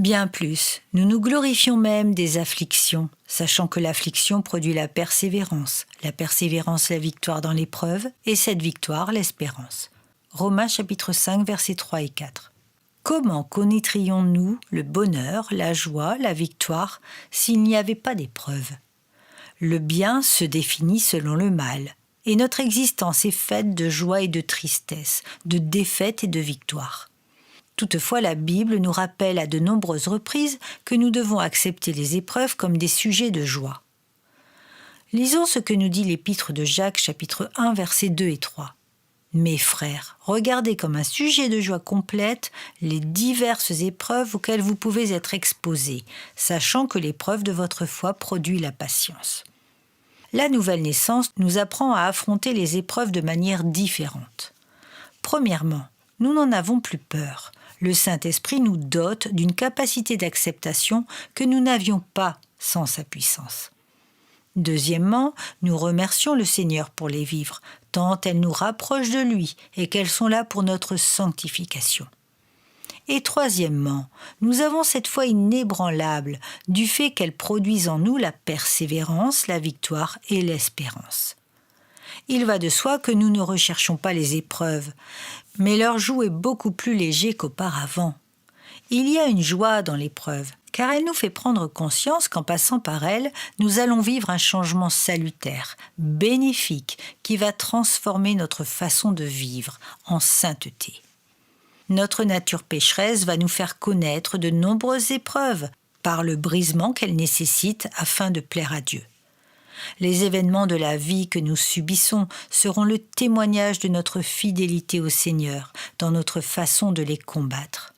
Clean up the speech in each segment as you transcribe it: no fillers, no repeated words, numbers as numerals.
Bien plus, nous nous glorifions même des afflictions, sachant que l'affliction produit la persévérance la victoire dans l'épreuve, et cette victoire l'espérance. Romains chapitre 5, versets 3 et 4. Comment connaîtrions-nous le bonheur, la joie, la victoire, s'il n'y avait pas d'épreuve ? Le bien se définit selon le mal, et notre existence est faite de joie et de tristesse, de défaite et de victoire. Toutefois, la Bible nous rappelle à de nombreuses reprises que nous devons accepter les épreuves comme des sujets de joie. Lisons ce que nous dit l'épître de Jacques, chapitre 1, versets 2 et 3. « Mes frères, regardez comme un sujet de joie complète les diverses épreuves auxquelles vous pouvez être exposés, sachant que l'épreuve de votre foi produit la patience. » La nouvelle naissance nous apprend à affronter les épreuves de manière différente. Premièrement, nous n'en avons plus peur. Le Saint-Esprit nous dote d'une capacité d'acceptation que nous n'avions pas sans sa puissance. Deuxièmement, nous remercions le Seigneur pour les vivre, tant elles nous rapprochent de lui et qu'elles sont là pour notre sanctification. Et troisièmement, nous avons cette foi inébranlable du fait qu'elles produisent en nous la persévérance, la victoire et l'espérance. Il va de soi que nous ne recherchons pas les épreuves, mais leur joug est beaucoup plus léger qu'auparavant. Il y a une joie dans l'épreuve, car elle nous fait prendre conscience qu'en passant par elle, nous allons vivre un changement salutaire, bénéfique, qui va transformer notre façon de vivre en sainteté. Notre nature pécheresse va nous faire connaître de nombreuses épreuves par le brisement qu'elles nécessitent afin de plaire à Dieu. Les événements de la vie que nous subissons seront le témoignage de notre fidélité au Seigneur dans notre façon de les combattre.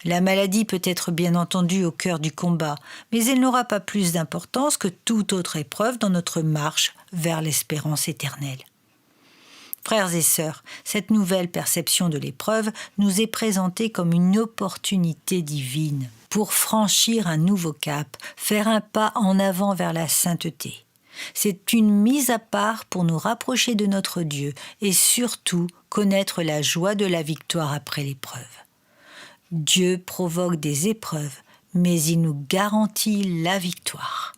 La maladie peut être bien entendu au cœur du combat, mais elle n'aura pas plus d'importance que toute autre épreuve dans notre marche vers l'espérance éternelle. Frères et sœurs, cette nouvelle perception de l'épreuve nous est présentée comme une opportunité divine pour franchir un nouveau cap, faire un pas en avant vers la sainteté. C'est une mise à part pour nous rapprocher de notre Dieu et surtout connaître la joie de la victoire après l'épreuve. Dieu provoque des épreuves, mais il nous garantit la victoire.